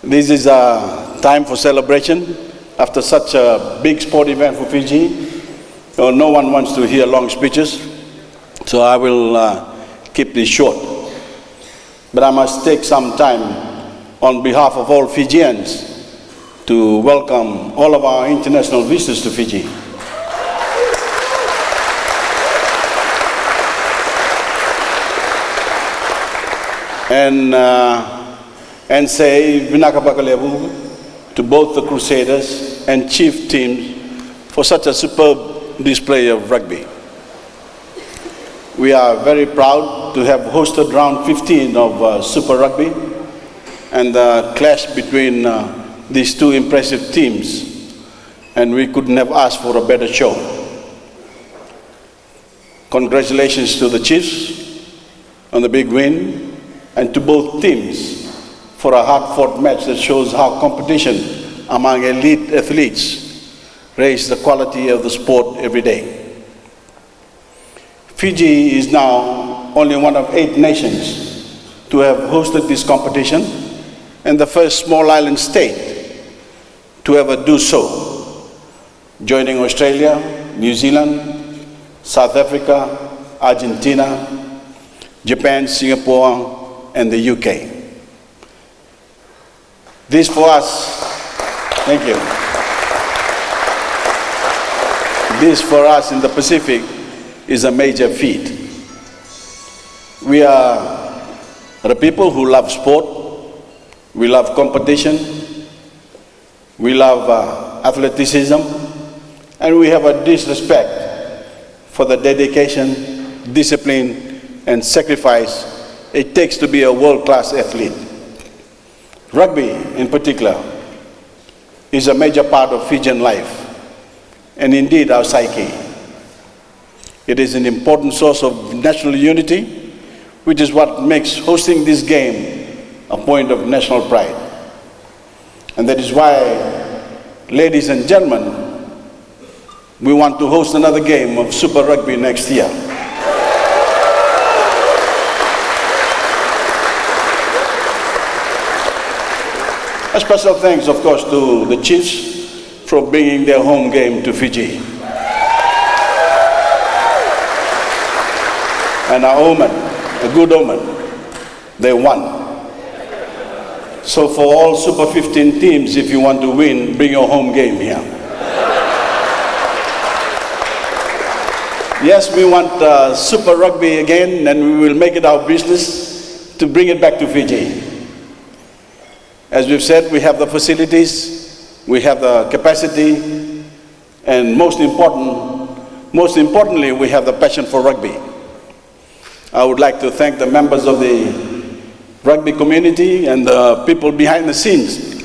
This is a time for celebration after such a big sport event for Fiji. No one wants to hear long speeches, so I will keep this short. But I must take some time on behalf of all Fijians to welcome all of our international visitors to Fiji. And say Vinaka Bakalevu to both the Crusaders and chief teams for such a superb display of rugby. We are very proud to have hosted round 15 of Super Rugby and the clash between these two impressive teams, and we couldn't have asked for a better show. Congratulations to the Chiefs on the big win, and to both teams for a hard-fought match that shows how competition among elite athletes raises the quality of the sport every day. Fiji is now only one of 8 nations to have hosted this competition and the first small island state to ever do so, joining Australia, New Zealand, South Africa, Argentina, Japan, Singapore, and the UK. This for us, thank you. This for us in the Pacific is a major feat. We are the people who love sport, we love competition, we love athleticism, and we have a disrespect for the dedication, discipline, and sacrifice it takes to be a world-class athlete. Rugby, in particular, is a major part of Fijian life, and indeed our psyche. It is an important source of national unity, which is what makes hosting this game a point of national pride. And that is why, ladies and gentlemen, we want to host another game of Super Rugby next year. A special thanks, of course, to the Chiefs for bringing their home game to Fiji. And our omen, a good omen, they won. So for all Super 15 teams, if you want to win, bring your home game here. Yes, we want Super Rugby again, and we will make it our business to bring it back to Fiji. As we've said, we have the facilities, we have the capacity, and most importantly, we have the passion for rugby. I would like to thank the members of the rugby community and the people behind the scenes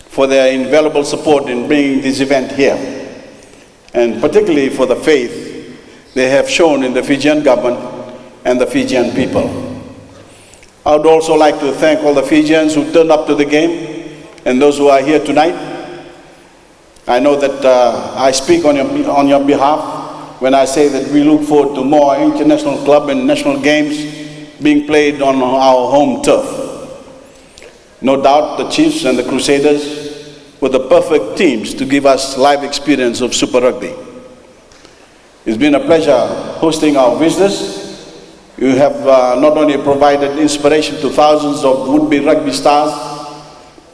for their invaluable support in bringing this event here, and particularly for the faith they have shown in the Fijian government and the Fijian people. I would also like to thank all the Fijians who turned up to the game and those who are here tonight. I know that I speak on your behalf when I say that we look forward to more international club and national games being played on our home turf. No doubt the Chiefs and the Crusaders were the perfect teams to give us live experience of Super Rugby. It's been a pleasure hosting our visitors. You have not only provided inspiration to thousands of would-be rugby stars,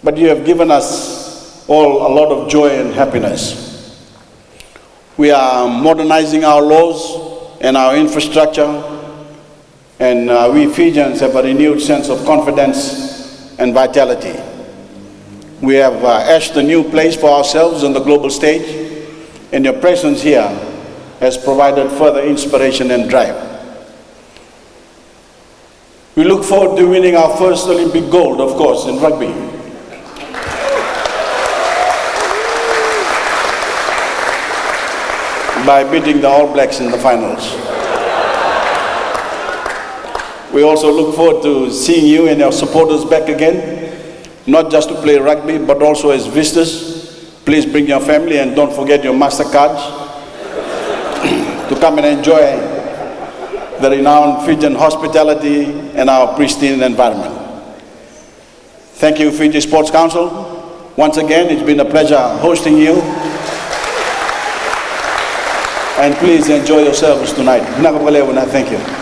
but you have given us all a lot of joy and happiness. We are modernizing our laws and our infrastructure, and we Fijians have a renewed sense of confidence and vitality. We have etched a new place for ourselves on the global stage, and your presence here has provided further inspiration and drive. We look forward to winning our first Olympic gold, of course, in rugby. By beating the All Blacks in the finals. We also look forward to seeing you and your supporters back again, not just to play rugby, but also as visitors. Please bring your family and don't forget your MasterCards to come and enjoy the renowned Fijian hospitality and our pristine environment. Thank you, Fiji Sports Council. Once again, it's been a pleasure hosting you. And please enjoy yourselves tonight. Thank you.